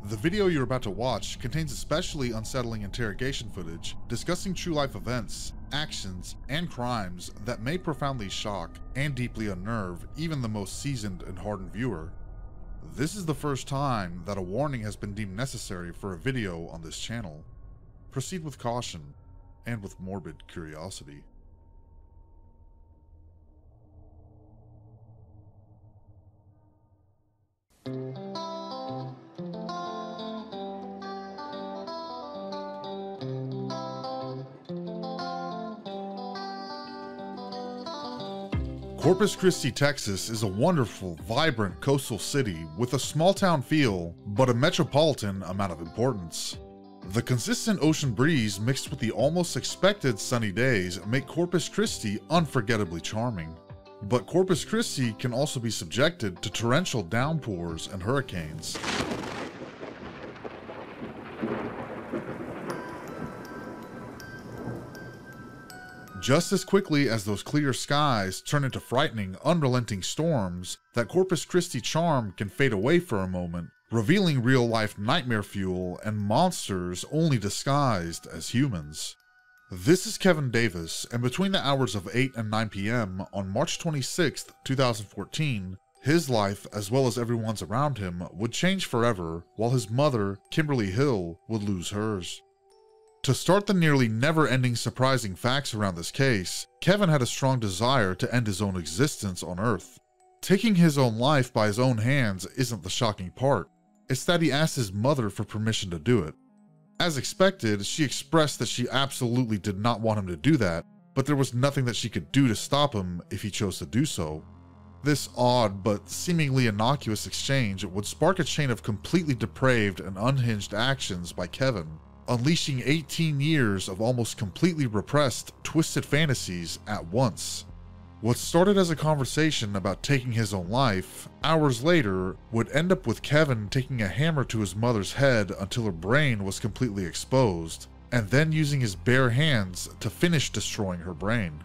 The video you're about to watch contains especially unsettling interrogation footage discussing true-life events, actions, and crimes that may profoundly shock and deeply unnerve even the most seasoned and hardened viewer. This is the first time that a warning has been deemed necessary for a video on this channel. Proceed with caution and with morbid curiosity. Corpus Christi, Texas is a wonderful, vibrant coastal city with a small town feel, but a metropolitan amount of importance. The consistent ocean breeze mixed with the almost expected sunny days make Corpus Christi unforgettably charming. But Corpus Christi can also be subjected to torrential downpours and hurricanes. Just as quickly as those clear skies turn into frightening, unrelenting storms, that Corpus Christi charm can fade away for a moment, revealing real-life nightmare fuel and monsters only disguised as humans. This is Kevin Davis, and between the hours of 8 and 9 p.m. on March 26, 2014, his life, as well as everyone's around him, would change forever, while his mother, Kimberly Hill, would lose hers. To start the nearly never-ending surprising facts around this case, Kevin had a strong desire to end his own existence on Earth. Taking his own life by his own hands isn't the shocking part. It's that he asked his mother for permission to do it. As expected, she expressed that she absolutely did not want him to do that, but there was nothing that she could do to stop him if he chose to do so. This odd but seemingly innocuous exchange would spark a chain of completely depraved and unhinged actions by Kevin, unleashing 18 years of almost completely repressed, twisted fantasies at once. What started as a conversation about taking his own life, hours later, would end up with Kevin taking a hammer to his mother's head until her brain was completely exposed, and then using his bare hands to finish destroying her brain.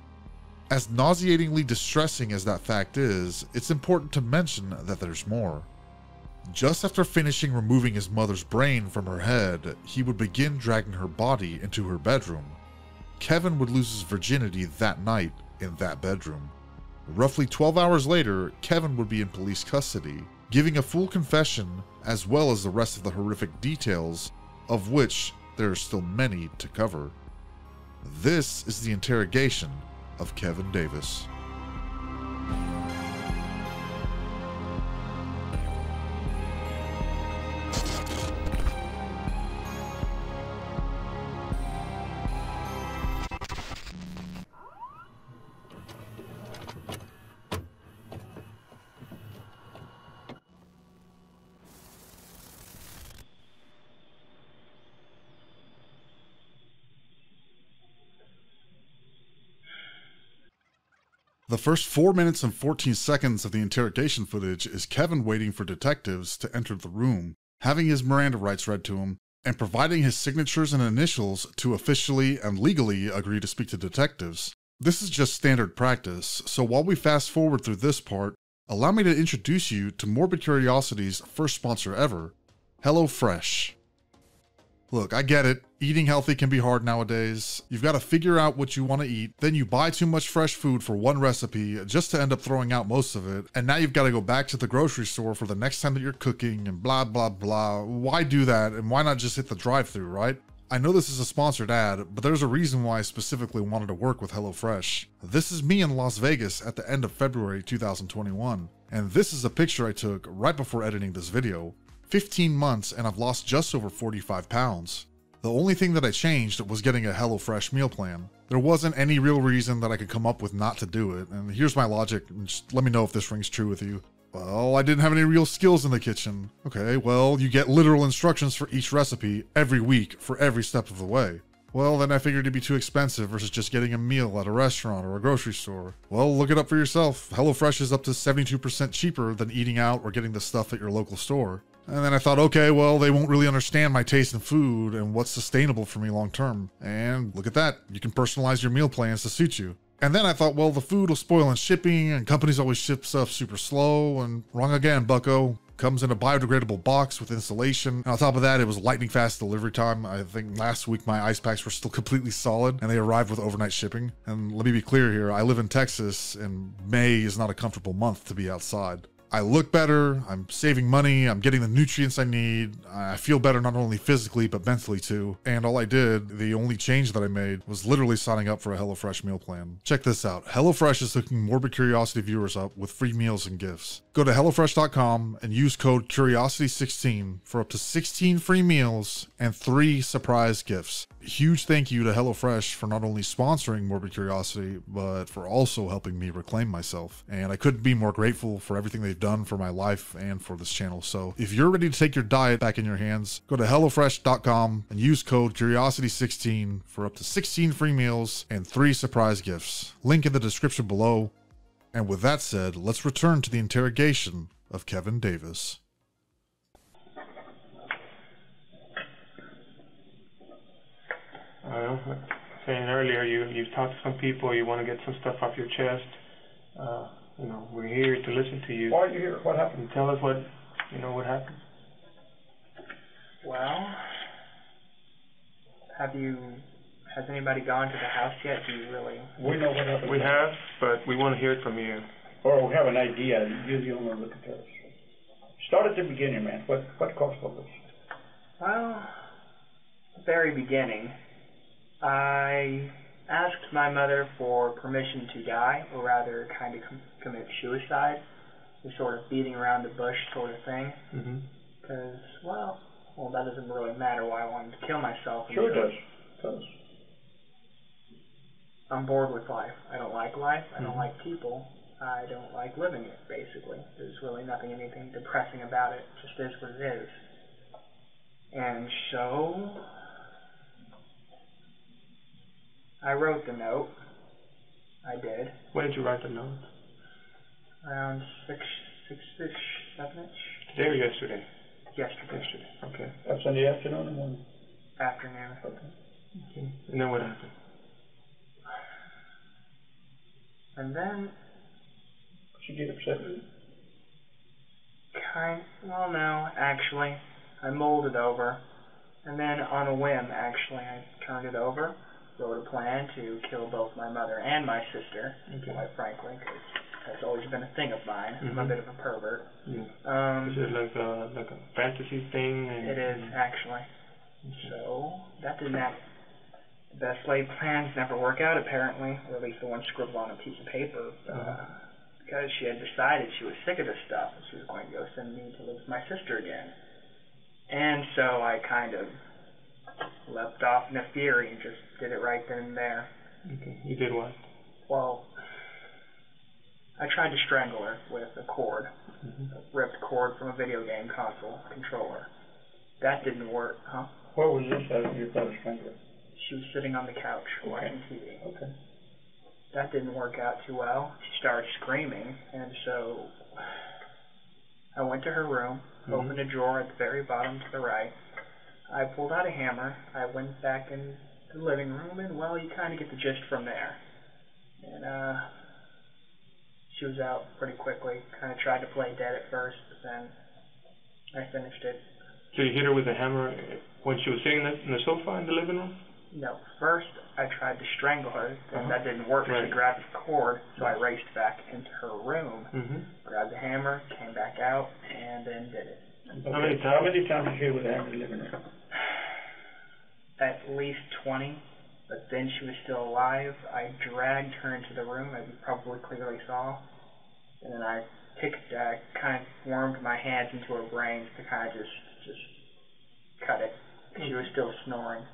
As nauseatingly distressing as that fact is, it's important to mention that there's more. Just after finishing removing his mother's brain from her head, he would begin dragging her body into her bedroom. Kevin would lose his virginity that night in that bedroom. Roughly 12 hours later, Kevin would be in police custody, giving a full confession as well as the rest of the horrific details, of which there are still many to cover. This is the interrogation of Kevin Davis. The first 4 minutes and 14 seconds of the interrogation footage is Kevin waiting for detectives to enter the room, having his Miranda rights read to him, and providing his signatures and initials to officially and legally agree to speak to detectives. This is just standard practice, so while we fast forward through this part, allow me to introduce you to Morbid Curiosity's first sponsor ever, HelloFresh. Look, I get it. Eating healthy can be hard nowadays. You've got to figure out what you want to eat, then you buy too much fresh food for one recipe just to end up throwing out most of it, and now you've got to go back to the grocery store for the next time that you're cooking and blah blah blah. Why do that, and why not just hit the drive-thru, right? I know this is a sponsored ad, but there's a reason why I specifically wanted to work with HelloFresh. This is me in Las Vegas at the end of February 2021, and this is a picture I took right before editing this video. 15 months and I've lost just over 45 pounds. The only thing that I changed was getting a HelloFresh meal plan. There wasn't any real reason that I could come up with not to do it, and here's my logic, and just let me know if this rings true with you. Well, I didn't have any real skills in the kitchen. Okay, well, you get literal instructions for each recipe every week for every step of the way. Well, then I figured it'd be too expensive versus just getting a meal at a restaurant or a grocery store. Well, look it up for yourself. HelloFresh is up to 72% cheaper than eating out or getting the stuff at your local store. And then I thought, okay, well, they won't really understand my taste in food and what's sustainable for me long term. And look at that, you can personalize your meal plans to suit you. And then I thought, well, the food will spoil in shipping and companies always ship stuff super slow, and wrong again, bucko. Comes in a biodegradable box with insulation. And on top of that, it was lightning fast delivery time. I think last week my ice packs were still completely solid and they arrived with overnight shipping. And let me be clear here, I live in Texas and May is not a comfortable month to be outside. I look better, I'm saving money, I'm getting the nutrients I need, I feel better not only physically but mentally too. And all I did, the only change that I made, was literally signing up for a HelloFresh meal plan. Check this out, HelloFresh is hooking Morbid Curiosity viewers up with free meals and gifts. Go to HelloFresh.com and use code Curiosity16 for up to 16 free meals and 3 surprise gifts. Huge thank you to HelloFresh for not only sponsoring Morbid Curiosity, but for also helping me reclaim myself. And I couldn't be more grateful for everything they've done for my life and for this channel. So if you're ready to take your diet back in your hands, go to HelloFresh.com and use code Curiosity16 for up to 16 free meals and 3 surprise gifts. Link in the description below. And with that said, let's return to the interrogation of Kevin Davis. Saying earlier, you've talked to some people, you want to get some stuff off your chest. We're here to listen to you. Why are you here? What happened? Tell us what happened. Well, has anybody gone to the house yet? Do you really? We know what happened. We have, but we want to hear it from you. Or we have an idea. You're the only one looking at us. Start at the beginning, man. What caused all this? Well, the very beginning, I asked my mother for permission to die, or rather kind of commit suicide, the sort of beating around the bush sort of thing. Because, well, that doesn't really matter why I wanted to kill myself. Sure it does. Tell us. I'm bored with life. I don't like life. I don't like people. I don't like living it, basically. There's really anything depressing about it. It just is what it is. And so I wrote the note. I did. When did you write the note? Around 6-ish, 7-ish. Today or yesterday? Yesterday. Okay. That's in the afternoon or morning? Afternoon. Okay. And then what happened? And then... Did you get upset with it? Well, no, actually. I mulled it over. And then on a whim, actually, I turned it over. Wrote a plan to kill both my mother and my sister, quite frankly, because that's always been a thing of mine. I'm a bit of a pervert. Is it like a fantasy thing? It is, actually. So, that didn't happen. The best laid plans never work out, apparently, or at least the one scribbled on a piece of paper, because she had decided she was sick of this stuff, and she was going to go send me to live with my sister again. And so I kind of leapt off in a fury and just did it right then and there. Okay. You did what? Well, I tried to strangle her with a cord, a ripped cord from a video game console controller. That didn't work, huh? Where was this at? You tried to strangle her? She was sitting on the couch watching TV. Okay. That didn't work out too well. She started screaming, and so I went to her room, opened a drawer at the very bottom to the right. I pulled out a hammer. I went back in the living room, and, well, you kind of get the gist from there. And, she was out pretty quickly. Kind of tried to play dead at first, but then I finished it. So you hit her with a hammer when she was sitting in the sofa in the living room? No. First, I tried to strangle her, and that didn't work. Right. She grabbed the cord, so I raced back into her room, grabbed the hammer, came back out, and then did it. Okay. How many times did you hit her with a hammer in the living room? At least 20, but then she was still alive. I dragged her into the room, as you probably clearly saw, and then I kind of wormed my hands into her brains to kind of just cut it. She was still snoring.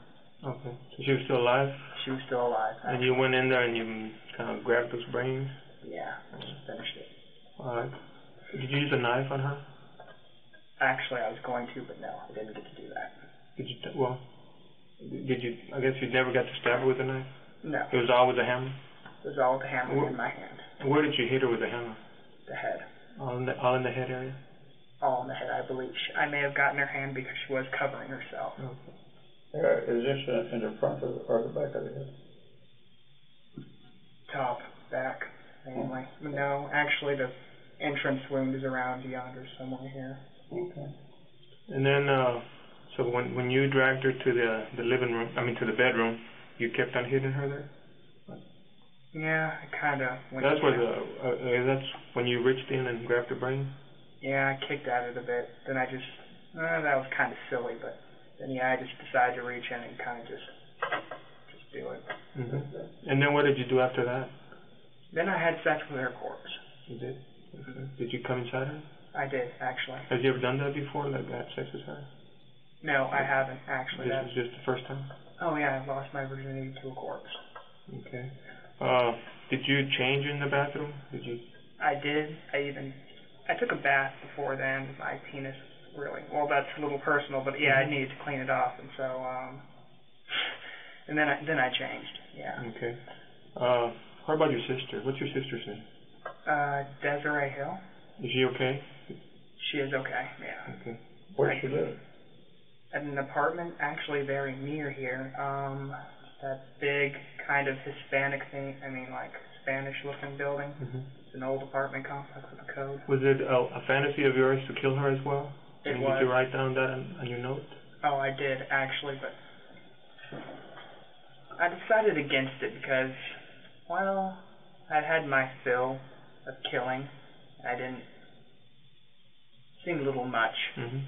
Okay. So she was still alive? She was still alive. And you went in there and you kind of grabbed those brains? Yeah, I just finished it. Alright. Did you use a knife on her? Actually, I was going to, but no, I didn't get to do that. I guess you never got to stab her with a knife? No. It was all with a hammer? It was all with a hammer in my hand. Where did you hit her with a hammer? The head. All in the head area? All in the head, I believe. I may have gotten her hand because she was covering herself. Okay. Is this in the front or the back of the head? Top, back, mainly. No, actually the entrance wound is around yonder somewhere here. Okay. And then, so when you dragged her to the living room, to the bedroom, you kept on hitting her there? Yeah, I kind of went. That's where that's when you reached in and grabbed her brain? Yeah, I kicked at it a bit. Then I just, that was kind of silly, but then I just decided to reach in and kind of just do it. Mm-hmm. And then what did you do after that? Then I had sex with her corpse. You did? Okay. Did you come inside her? I did, actually. Have you ever done that before, like had sex with her? No, I haven't, actually. This was just the first time? Oh, yeah, I lost my virginity to a corpse. Okay. Did you change in the bathroom? Did you? I did. I took a bath before then. My penis really, well, that's a little personal, but yeah, I needed to clean it off, and so, and then I changed, yeah. Okay. What about your sister? What's your sister's name? Desiree Hill. Is she okay? She is okay, yeah. Okay. Where does she live? At an apartment actually very near here. That big kind of Hispanic thing, like Spanish-looking building. Mm-hmm. It's an old apartment complex with a code. Was it a fantasy of yours to kill her as well? It was. Did you write down that on your note? Oh, I did, actually, but I decided against it because, well, I'd had my fill of killing. I didn't. Seemed a little much. Mm-hmm.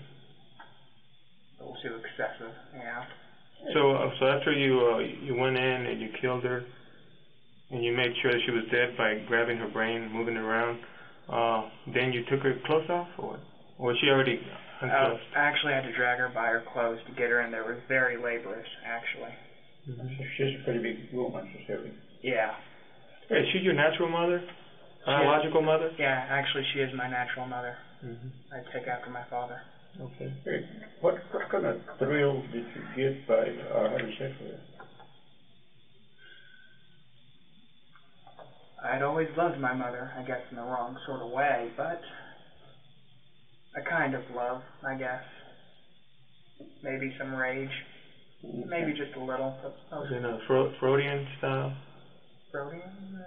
A little too excessive, yeah. So after you went in and you killed her, and you made sure that she was dead by grabbing her brain and moving it around, then you took her clothes off, or what? Or was she already unclothed? Actually, I had to drag her by her clothes to get her in there. It was very laborious, actually. Mm-hmm. So she's a pretty big woman, she's heavy. Yeah. Hey, is she your natural mother? Biological mother? Yeah, actually, she is my natural mother. Mm-hmm. I take after my father. Okay. Hey, what kind of thrill did you get by having sex with her? I'd always loved my mother, I guess in the wrong sort of way, but a kind of love, I guess. Maybe some rage. Okay. Maybe just a little. Was it a Freudian style? Freudian?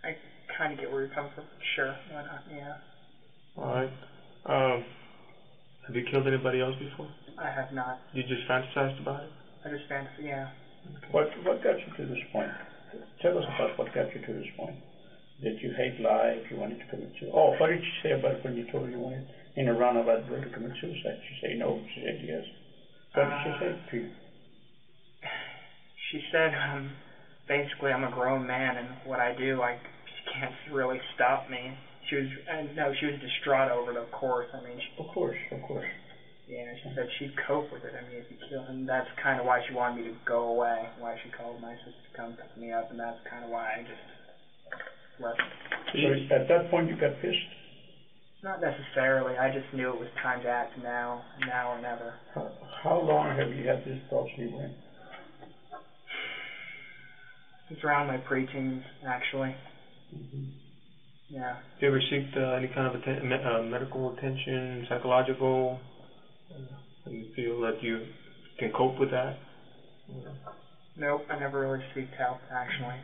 I kind of get where you're coming from. Sure, why not? Yeah. All right. Have you killed anybody else before? I have not. You just fantasized about it? I just fantasy, yeah. Okay. What got you to this point? Tell us about what got you to this point. Did you hate life? You wanted to commit suicide? Oh, what did you say about when you told her you wanted in a roundabout way to commit suicide? She said no. She said yes. What did she say to you? She said, basically, I'm a grown man, and what I do, she can't really stop me. She was distraught over it, of course. Of course. Yeah, she said she'd cope with it. If you kill, and that's kind of why she wanted me to go away. Why she called my sister to come pick me up, and that's kind of why I just left. So at that point, you got pissed? Not necessarily. I just knew it was time to act now or never. How long have you had this thoughts in your brain? Since around my preteens, actually. Mm-hmm. Yeah. Do you ever seek any kind of medical attention, psychological? Do you feel that you can cope with that? Nope, I never really seeked help, actually.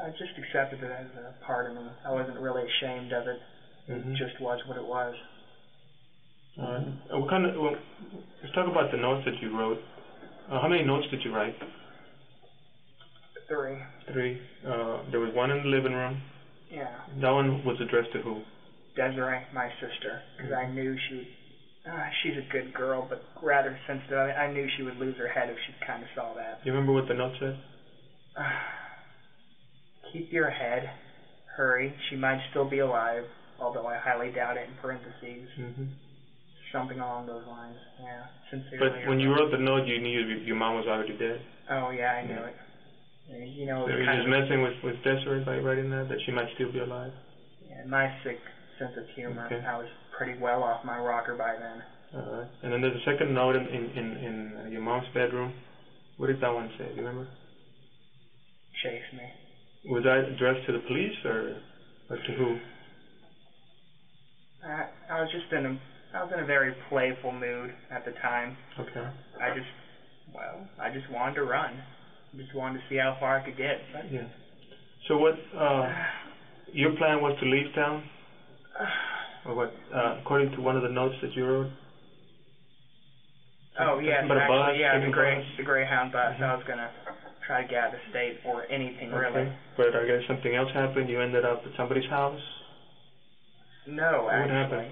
I just accepted it as a part of me. I wasn't really ashamed of it. It just was what it was. Let's talk about the notes that you wrote. How many notes did you write? 3. 3. There was one in the living room. Yeah. That one was addressed to who? Desiree, my sister, because I knew she's a good girl, but rather sensitive. I knew she would lose her head if she kind of saw that. Do you remember what the note said? Keep your head. Hurry. She might still be alive, although I highly doubt it, in parentheses. Something along those lines, yeah. Sincerely. But when you wrote the note, you knew your mom was already dead? Oh, yeah, I knew it. You know, so you're just messing with Desiree by writing that she might still be alive? Yeah, my sick sense of humor. Okay. I was pretty well off my rocker by then. All right. And then there's a second note in your mom's bedroom. What did that one say? Do you remember? Chase me. Was that addressed to the police or to who? I was in a very playful mood at the time. Okay. I just wanted to run. I just wanted to see how far I could get. But yeah. So what? Your plan was to leave town? Or what? According to one of the notes that you wrote? Oh, yes, But a bus, actually, yeah, bus? the Greyhound bus. I was going to try to get out of the state or anything, really. But I guess something else happened. You ended up at somebody's house? No, actually. What happened?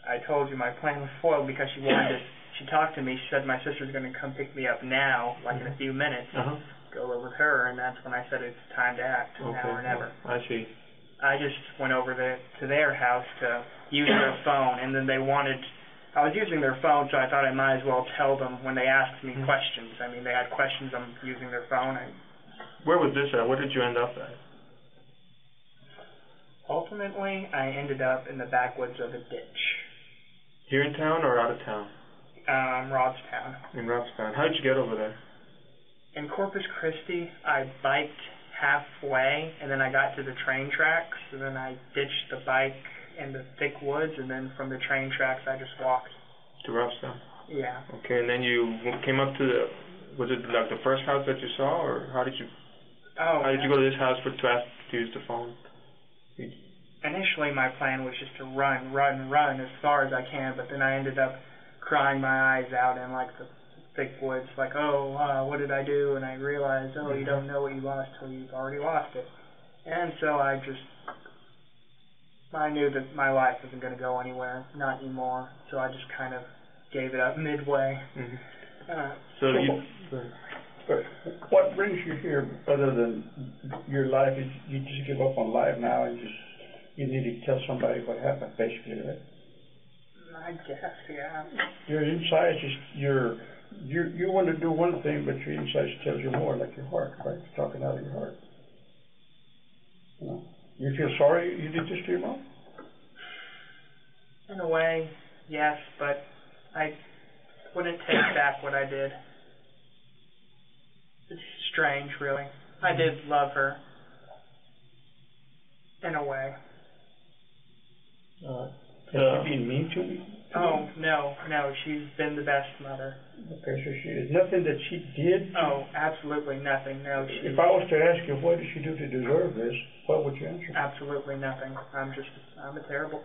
I told you my plan was foiled because she talked to me. She said my sister's going to come pick me up now, like in a few minutes. Go live with her, and that's when I said it's time to act, now or never. I see. I just went over to their house to use their phone, and then I was using their phone, so I thought I might as well tell them when they asked me questions. I mean, they had questions, I'm using their phone. Where was this at? Where did you end up at? Ultimately, I ended up in the backwoods of a ditch. Here in town or out of town? Robstown. In Robstown. How did you get over there? In Corpus Christi, I biked halfway, and then I got to the train tracks, and then I ditched the bike in the thick woods, and then from the train tracks, I just walked. To Robstown? Yeah. Okay, and then you came up to was it like the first house that you saw, or how did you go to this house to ask to use the phone? Initially, my plan was just to run as far as I can, but then I ended up crying my eyes out in like the thick woods, like, what did I do? And I realized, you don't know what you lost till you've already lost it. And so I knew that my life wasn't going to go anywhere, not anymore. So I just kind of gave it up midway. But what brings you here, other than your life, is you just give up on life now and you need to tell somebody what happened, basically, right? I guess, yeah. Your inside you want to do one thing, but your inside tells you more, like your heart, right? It's talking out of your heart. You know? You feel sorry you did this to your mom? In a way, yes, but I wouldn't take back what I did. It's strange, really. I did love her. In a way. Has she been mean to you? Oh, no, she's been the best mother. Okay, so there's nothing that she did? Oh, absolutely nothing, no. If I was to ask you, what did she do to deserve this, what would you answer? Absolutely nothing. I'm a terrible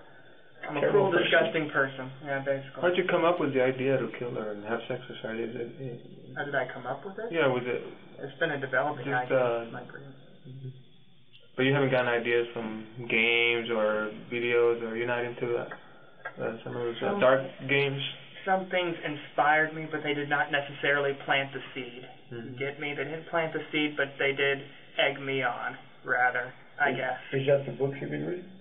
cruel, disgusting person. Yeah, basically. How did you come up with the idea to kill her and have sex with her? How did I come up with it? Yeah, was it? It's been a developing idea. My brain. But you haven't gotten ideas from games or videos, or you're not into that? Some of those dark games? Some things inspired me, but they did not necessarily plant the seed. You get me? They didn't plant the seed, but they did egg me on, rather, I guess. Is that the books you've been reading?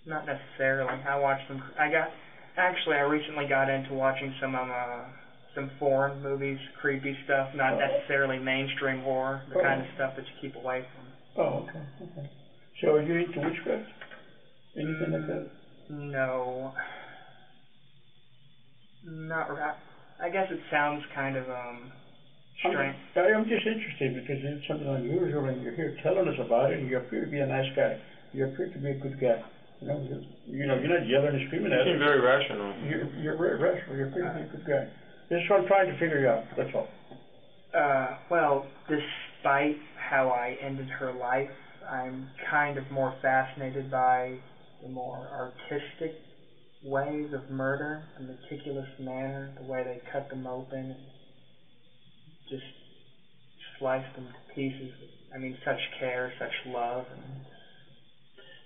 Not necessarily. I watched them. I recently got into watching some foreign movies, creepy stuff, not necessarily mainstream horror, the kind of stuff that you keep away from. Oh, okay. So are you into witchcraft? Anything like that? No. Not right. I guess it sounds kind of strange. I'm just interested because it's something unusual, and you're here telling us about it, and you appear to be a nice guy. You appear to be a good guy. You're not yelling and screaming at us. You seem very rational. You're very rational. You appear to be a good guy. This is what I'm trying to figure out. That's all. Well, despite how I ended her life, I'm kind of more fascinated by the more artistic ways of murder, the meticulous manner, the way they cut them open and just slice them to pieces. I mean, such care, such love. And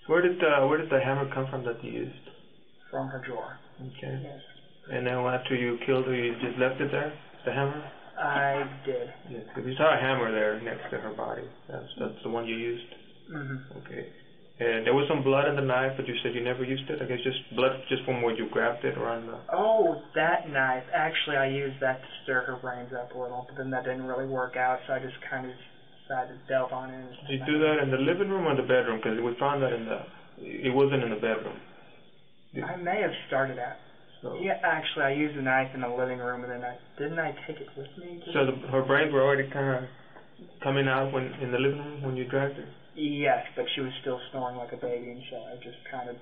where did the hammer come from that you used? From her drawer. Okay. Yes. And then after you killed her, you just left it there, the hammer? I did. Yes, because you saw a hammer there next to her body. That's the one you used? Mm-hmm. Okay. And there was some blood in the knife, but you said you never used it? I guess just blood just from where you grabbed it around the... Oh, that knife. Actually, I used that to stir her brains up a little, but then that didn't really work out, so I just kind of decided to delve on in. Did you do that in the living room or the bedroom? Because we found that it wasn't in the bedroom. I may have started at. So. Yeah, actually, I used the knife in the living room, and then didn't I take it with me? So her brains were already kind of coming out in the living room when you dragged her? Yes, but she was still snoring like a baby, and so I just kind of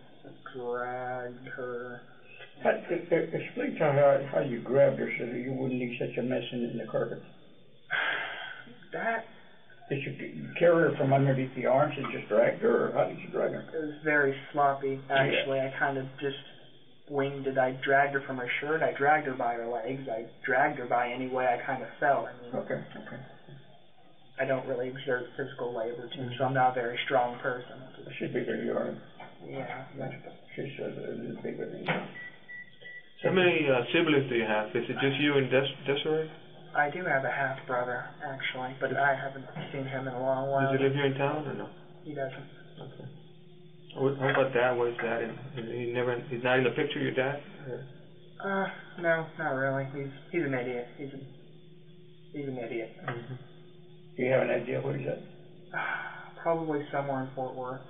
dragged her. Explain to her how you grabbed her so that you wouldn't leave such a mess in the carpet. That Did you carry her from underneath the arms and just dragged her, or how did you drag her? It was very sloppy, actually. I kind of just winged it. I dragged her from her shirt. I dragged her by her legs. I dragged her by any way I kind of felt. I mean, Okay. I don't really exert physical labor, too, so I'm not a very strong person. She's bigger than you are. Yeah. She's bigger than you. How many siblings do you have? Is it just you and Desiree? I do have a half-brother, actually, but I haven't seen him in a long while. Does he live here in town or no? He doesn't. Okay. How about Dad? Where's Dad? He's not in the picture, your dad? No, not really. He's an idiot. He's an idiot. Mm-hmm. Do you have an idea where he's at? Probably somewhere in Fort Worth,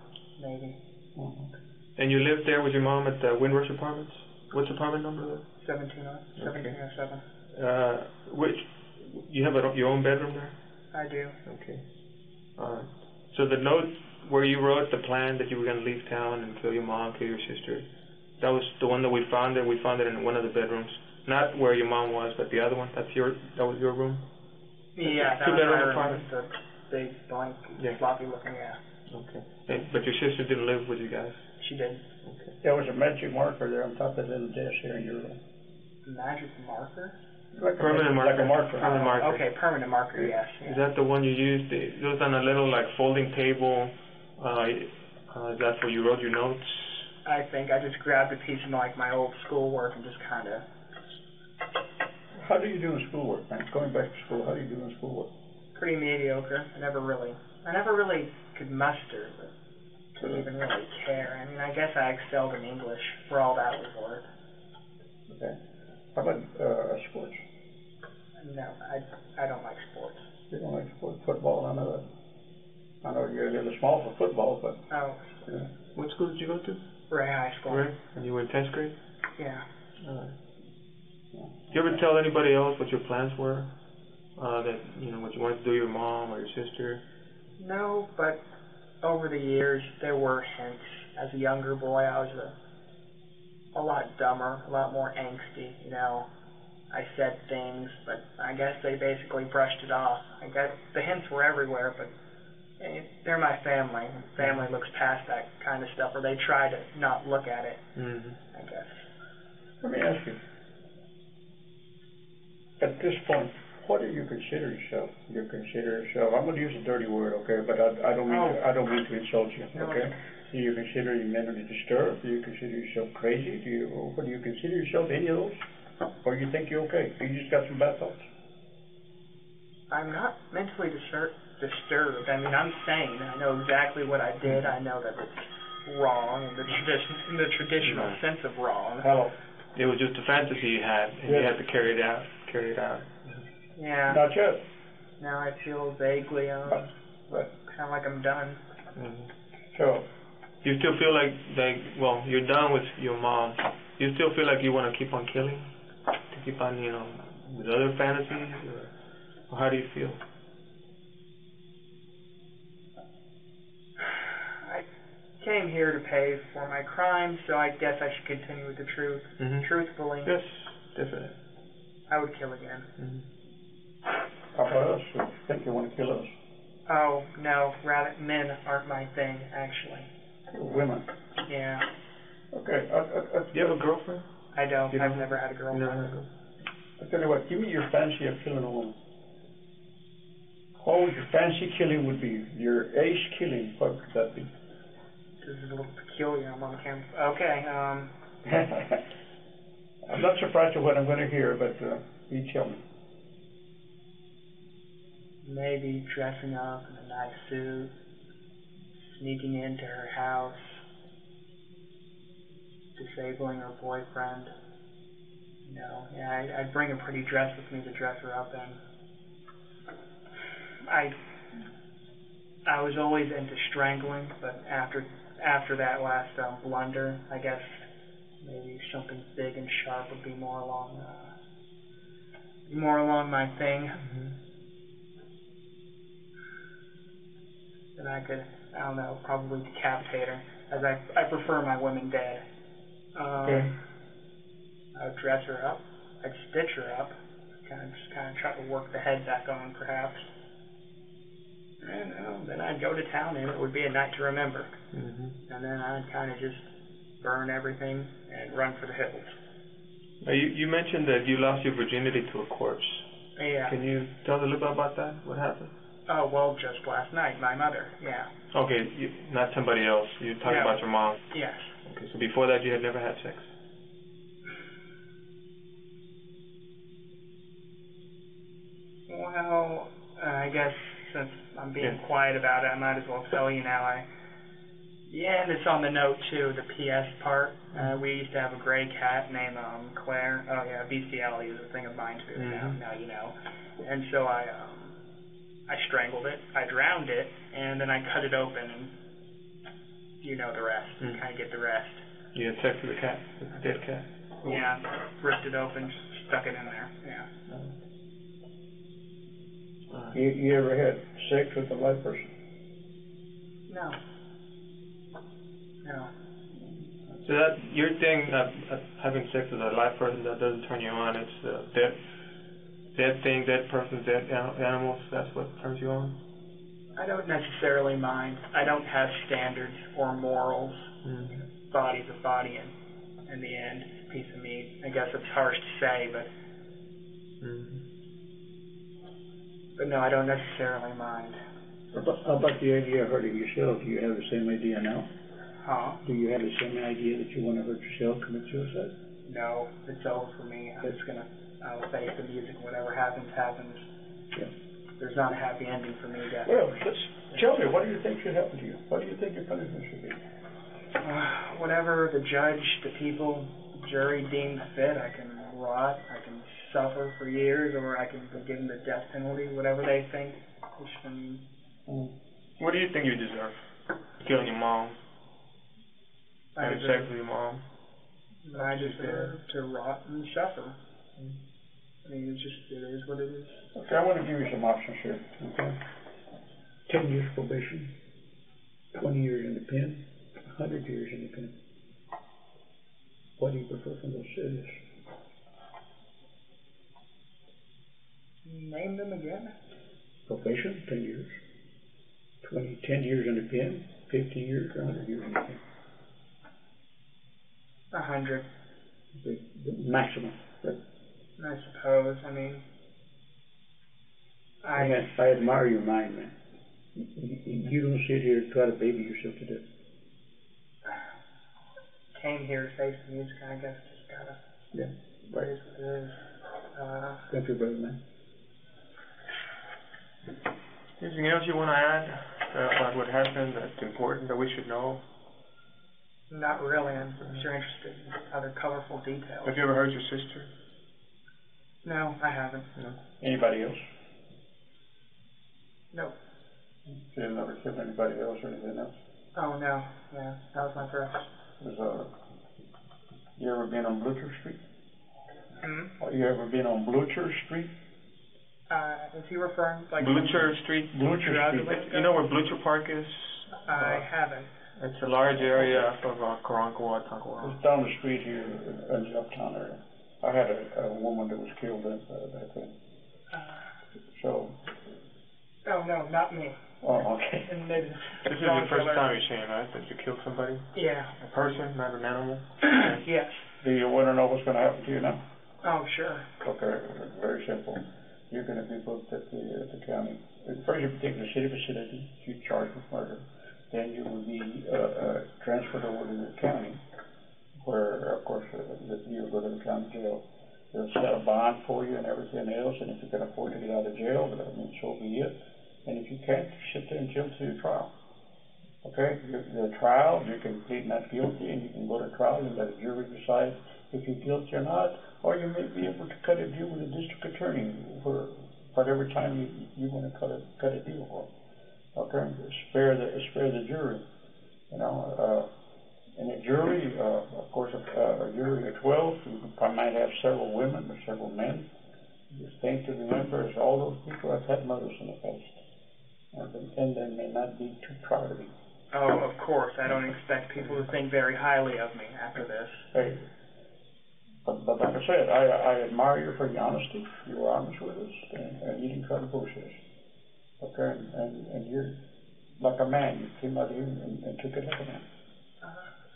maybe. Mm-hmm. And you lived there with your mom at the Windrush Apartments? What's the apartment number there? 1707. You have your own bedroom there? I do. Okay. So the note where you wrote the plan that you were going to leave town and kill your mom, kill your sister, that was the one that we found it. We found it in one of the bedrooms. Not where your mom was, but the other one. That was your room? Yeah, that was my room with the big, blank, sloppy looking, Okay. But your sister didn't live with you guys? She did. Okay. There was a magic marker there on top of the little desk here in your room. Magic marker? Like permanent marker. Like a marker. Permanent marker. Okay, permanent marker, yes. Is that the one you used? It was on a little like folding table. Is that where you wrote your notes? I think I just grabbed a piece of like my old schoolwork and just kind of. How do you do in schoolwork, man? Going back to school, how do you do in schoolwork? Pretty mediocre. I never really could muster, but didn't even really care. I mean, I guess I excelled in English for all that was worth. Okay. How about sports? No, I don't like sports. You don't like sports? Football? I know you're a little small for football, but. Oh. Yeah. What school did you go to? Ray High School. Ray? And you were in 10th grade? Yeah. All right. Do you ever tell anybody else what your plans were? That, what you wanted to do with your mom or your sister? No, but over the years, there were hints. As a younger boy, I was a lot dumber, a lot more angsty, I said things, but I guess they basically brushed it off. I guess the hints were everywhere, but they're my family. Family looks past that kind of stuff, or they try to not look at it, I guess. Let me ask you. At this point, what do you consider yourself? I'm going to use a dirty word, okay? But I don't mean to insult you, okay? Do you consider you mentally disturbed? Do you consider yourself crazy? Do you consider yourself any of those? Or you think you're okay? You just got some bad thoughts? I'm not mentally disturbed. I mean, I'm sane. I know exactly what I did. I know that it's wrong in the traditional sense of wrong. Hello. It was just a fantasy you had, and you had to carry it out. Yeah. Not yet. Now I feel vaguely, kind of like I'm done. So. You still feel like you're done with your mom. You still feel like you want to keep on killing? To keep on, with other fantasies? Or how do you feel? I came here to pay for my crimes, so I guess I should continue with the truth. Truthfully. Yes, definitely. I would kill again. How about us? You think you want to kill us? Oh, no. Rather, men aren't my thing, actually. Women? Yeah. Okay. Do you have a girlfriend? I don't. I've never had a girlfriend. Never had a girlfriend. I'll tell you what. Give me your fancy of killing a woman. What would your fancy killing would be? Your ace killing, what would that be? This is a little peculiar. I'm on camera. Okay. I'm not surprised at what I'm going to hear, but you tell me. Maybe dressing up in a nice suit, sneaking into her house, disabling her boyfriend. I'd bring a pretty dress with me to dress her up in. I was always into strangling, but after that last blunder, I guess maybe something big and sharp would be more along my thing. Then I could, probably decapitate her, as I prefer my women dead. Okay. I would dress her up. I'd stitch her up. Kind of try to work the head back on, perhaps. And then I'd go to town, and it would be a night to remember. Mm-hmm. And then I'd kind of just burn everything and run for the hills. Now, you mentioned that you lost your virginity to a corpse. Yeah. Can you tell us a little bit about that? What happened? Oh, well, just last night, my mother, yeah. Okay, not somebody else. You're talking about your mom. Yes. Okay, so before that you had never had sex? Well, I guess since I'm being quiet about it, I might as well tell you now. And it's on the note too, the PS part. We used to have a gray cat named Claire. Oh yeah, bestiality is a thing of mine too. Now you know. And so I strangled it, I drowned it, and then I cut it open, and you know the rest. You kind of get the rest. You had sex with the cat, with the dead cat? Yeah, ripped it open, stuck it in there. Yeah. You ever had sex with a live person? No. No. So that your thing, having sex with a live person, that doesn't turn you on. It's dead thing, dead person, dead animals. That's what turns you on. I don't necessarily mind. I don't have standards or morals. Body's a body, and in the end, it's a piece of meat. I guess it's harsh to say, but but no, I don't necessarily mind. How about the idea of hurting yourself? Do you have the same idea now? Huh? Do you have the same idea that you want to hurt yourself, commit suicide? No, it's over for me. I'll face the music. Whatever happens, happens. Yeah. There's not a happy ending for me, definitely. Well, tell me, what do you think should happen to you? What do you think your punishment should be? Whatever the judge, the people, the jury deems fit. I can rot, I can suffer for years, or I can be given the death penalty, whatever they think. What do you think you deserve? Killing your mom? Having sex with your mom? I deserve to rot and suffer. I mean, it is what it is. Okay, I want to give you some options here. Okay? 10 years probation, 20 years in the pen, 100 years in the pen. What do you prefer from those cities? Name them again. Probation, 10 years. 10 years in the pen, 50 years, or 100 years in the pen. 100. The maximum. Right? I suppose. I mean, I admire your mind, man. You don't sit here and try to baby yourself to death. Came here to face the music. I guess just gotta. Yeah, right. It is what it is. Thank you, brother, man. Anything else you want to add about what happened that's important that we should know? Not really. I'm sure interested in other colorful details. Have you ever heard your sister? No, I haven't. No. Anybody else? Nope. You have never killed anybody else or anything else? Oh, no. Yeah, that was my first. You ever been on Blucher Street? You ever been on Blucher Street? Is he referring like Blucher Street? Blucher Street. You know where Blucher Park is? I haven't. It's a large area of Karankawa, Tankawa. It's down the street here in the uptown area. I had a woman that was killed back then. So. Oh, no, not me. Oh, okay. This is your first time you're saying, right? That you killed somebody? Yeah. A person, not an animal? Yes. Do you want to know what's going to happen to you now? Oh, sure. Okay, very simple. You're going to be booked at the county. First, you take the city facility. You're charged with murder. Then you will be transferred over to the county, where, of course, you'll go to the county jail. They'll set a bond for you and everything else, and if you can afford to get out of jail, then so be it. And if you can't, sit there until your trial. Okay? The trial, you can plead not guilty, and you can go to trial and let a jury decide if you're guilty or not, or you may be able to cut a deal with the district attorney for whatever time you want to cut a deal for. Okay? Spare the jury. You know, in a jury, of course, a jury of 12, you might have several women or several men. The thing to remember is all those people have had mothers in the past. And they may not be too proud of you. Oh, of course. I don't expect people to think very highly of me after this. Hey, but like I said, I admire you for your honesty. You were honest with us, and you didn't try to bullshit us. Okay, and you're like a man. You came out here and took it like a man.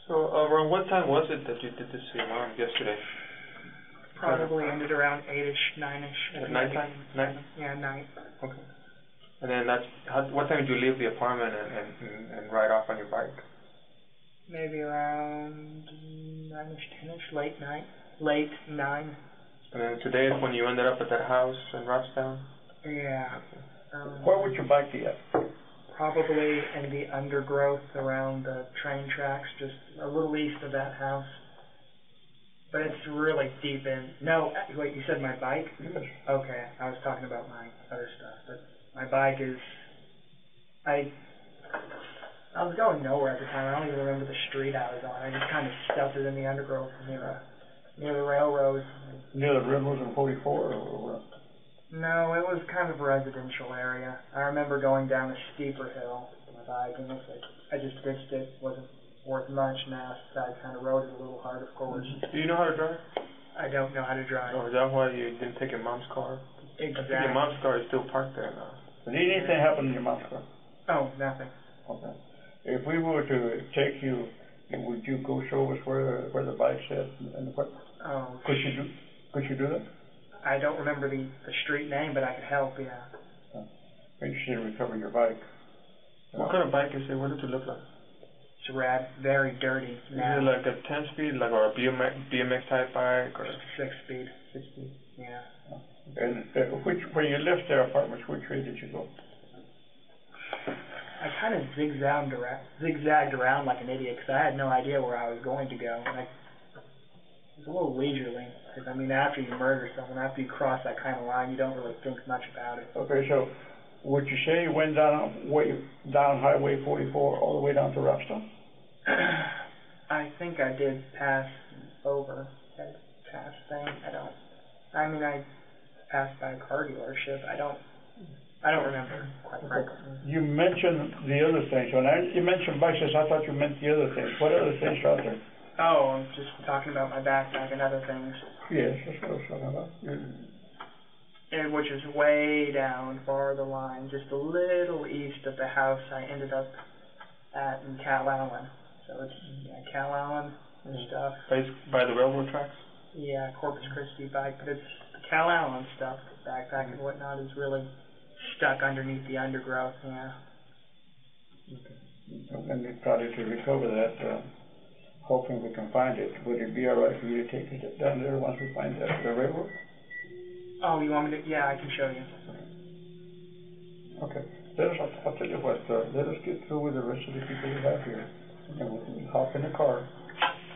So around what time was it that you did this to your mom yesterday? Probably ended around 8-ish, 9-ish. At nighttime? Night? Yeah, night. Okay. And then what time did you leave the apartment and ride off on your bike? Maybe around 9-ish, 10-ish, late night. Late 9. And then today is when you ended up at that house in Robstown? Yeah. Where would your bike be at? Probably in the undergrowth around the train tracks, just a little east of that house. But it's really deep in. No, wait, you said my bike? Yes. Okay, I was talking about my other stuff. But my bike is. I was going nowhere at the time. I don't even remember the street I was on. I just kind of stuffed it in the undergrowth near the railroad. Near the railroad in 44 or what? No, it was kind of a residential area. I remember going down a steeper hill with my bike, and it's like I just ditched it. Wasn't worth much, and I kind of rode it a little hard, of course. Do you know how to drive? I don't know how to drive. Oh, is that why you didn't take your mom's car? Exactly. I think your mom's car is still parked there now. Did anything happen in your mom's car? Oh, nothing. Okay. If we were to take you, would you go show us where the bike's at and what? Oh. Could you do that? I don't remember the street name, but I could help. Yeah. I'm interested in recovering your bike. What kind of bike is it? What does it look like? It's rad, very dirty. Is it like a 10-speed, like or a BMX type bike, or 6-speed? 6-speed. Yeah. And when you left their apartments, which way did you go? I kind of zigzagged around like an idiot because I had no idea where I was going to go. And it was a little leisurely because, I mean, after you murder someone, after you cross that kind of line, you don't really think much about it. Okay, so would you say you went down Highway 44 all the way down to Robstown? I think I did pass over, past thing. I passed by a car dealership. I don't remember, quite frankly. You mentioned the other things. When you mentioned bicycles, I thought you meant the other things. What other things are out there? Oh, I'm just talking about my backpack and other things. Yes, that's what I was talking about. And which is way down, far the line, just a little east of the house I ended up at in Cal Allen. So it's Cal Allen and stuff. By the railroad tracks? Yeah, Corpus Christi bike, but it's the Cal Allen stuff, backpack and whatnot, is really stuck underneath the undergrowth, yeah. Okay. And we probably to recover that, hoping we can find it. Would it be all right for you to take it down there once we find the railroad? Oh, you want me to? Yeah, I can show you. Okay. I'll tell you what, let us get through with the rest of the people we have here. And we'll hop in the car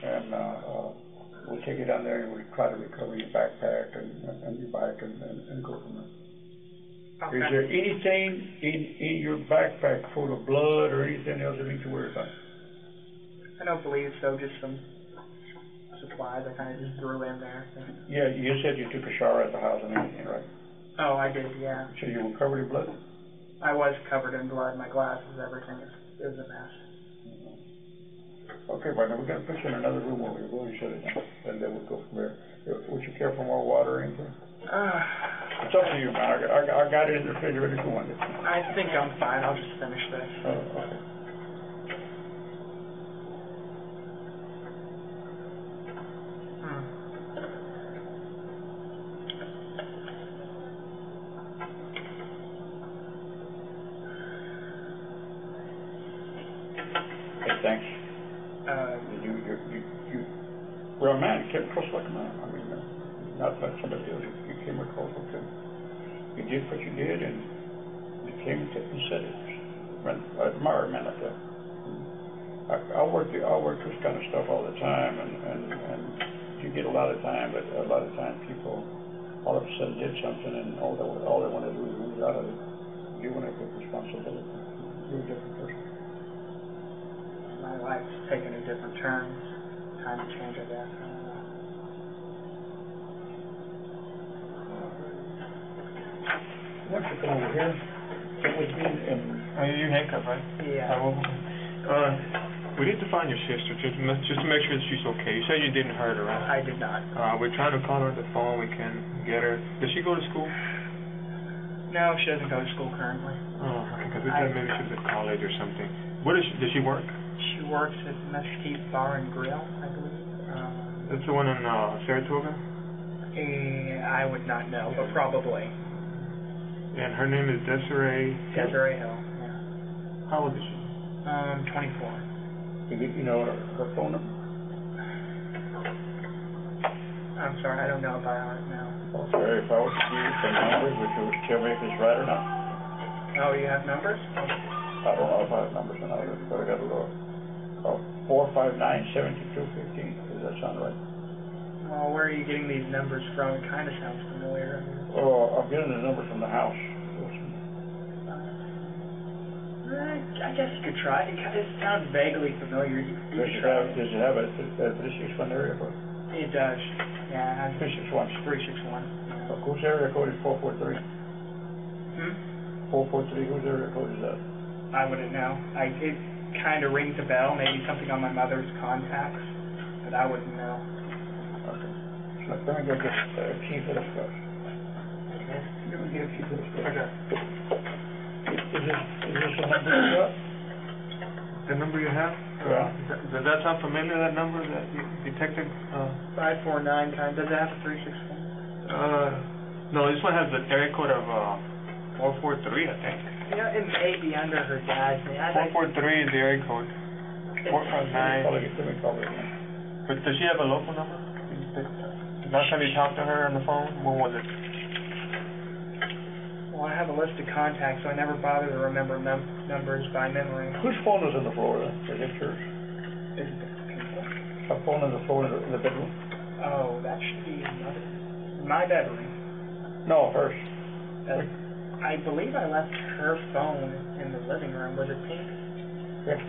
and we'll take it down there and we'll try to recover your backpack and your bike and go from there. Okay. Is there anything in your backpack full of blood or anything else that we need to worry about? I don't believe so, just some supplies I kind of just threw in there. Yeah, you said you took a shower at the house and everything, right? Oh, I did, yeah. So you were covered in blood? I was covered in blood, my glasses, everything. It was a mess. Okay, partner, we're going to put you in another room where we're going to shut it down, and then we'll go from there. Would you care for more water or anything? It's up to you, man. I got it in the refrigerator if you want it. I think I'm fine. I'll just finish this. Okay. Hey, thanks. Well, man, you came across like a man. I mean, not like somebody else. You came across like him. You did what you did, and you came and said it. I admire a man like that. I work this kind of stuff all the time, and you get a lot of time, but a lot of times people all of a sudden did something, and all they want to do is lose out of it. You want to take responsibility. You're a different person. My life's taken a different turn. Time to change, I guess. I don't know. Why don't you come over here, sit with me, and You handcuffed, right? Yeah. We need to find your sister just to make sure that she's okay. You said you didn't hurt her, right? I did not. We're trying to call her on the phone. We can get her. Does she go to school? No, she doesn't go to school currently. Oh, okay, because we thought maybe she was at college or something. What is she, does she work? She works at Mesquite Bar and Grill, I believe. That's the one in Saratoga? I would not know, but probably. And her name is Desiree? Desiree Hill, yeah. How old is she? 24. You know her phone number? I'm sorry, I don't know by heart now. Okay, if I was to give you some numbers, would you tell me if it's right or not? Oh, you have numbers? I don't know if I have numbers or not, but I got to look. 459-7215. Does that sound right? Well, where are you getting these numbers from? It kind of sounds familiar. Oh, I'm getting the number from the house. I guess you could try. It sounds vaguely familiar. Does it have a 361 area code? It does. Yeah, it has 361. 361. Yeah. Whose area code is 443? 443, whose area code is that? I wouldn't know. It kind of rings a bell, maybe something on my mother's contacts, but I wouldn't know. Okay. So let me go get a key for this stuff. Let me get a key for this stuff. Okay. Is this the number you got? The number you have? Yeah. Does that sound familiar, that number that you detected? 549 kind. Does it have a 361? No, this one has the area code of 443, I think. Yeah, it may be under her dad's name. 443 is the area code. 459. Let me call it again. But does she have a local number? Last time you talked to her on the phone, when was it? Well, I have a list of contacts, so I never bother to remember numbers by memory. Whose phone is in the floor then? Is it yours? Is it the people? A phone in the floor in the bedroom? Oh, that should be my bedroom. No, hers. I believe I left her phone in the living room. Was it pink? Yeah.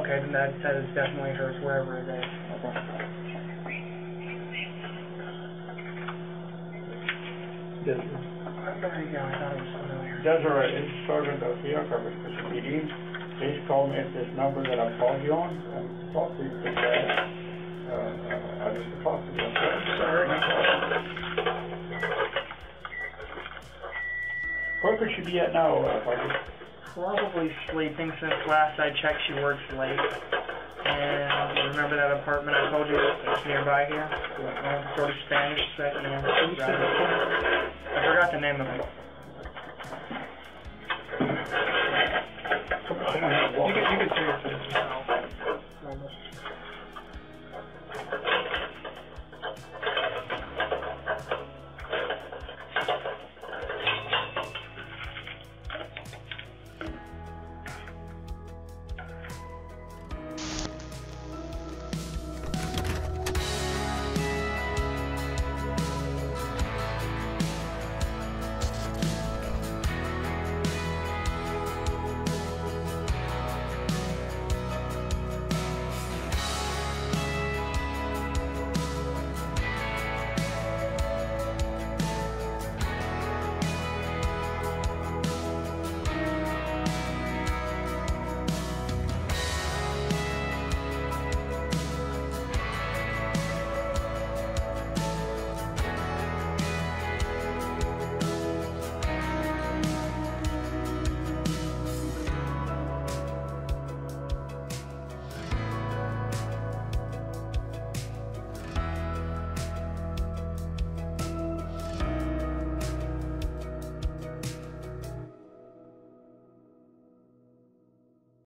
Okay, then that is definitely hers, wherever it is. Okay. There you go, I thought it was familiar. Desiree, it's Sergeant Garcia, Corpus Christi PD. Please call me at this number that I'm calling you on and talk to you because I need to talk to you. Sorry. Where could she be at now, Parker? Probably sleeping since last I checked she works late. And remember that apartment I told you that's nearby here? Sort of Spanish set, I forgot the name of it. Come on, You can see it.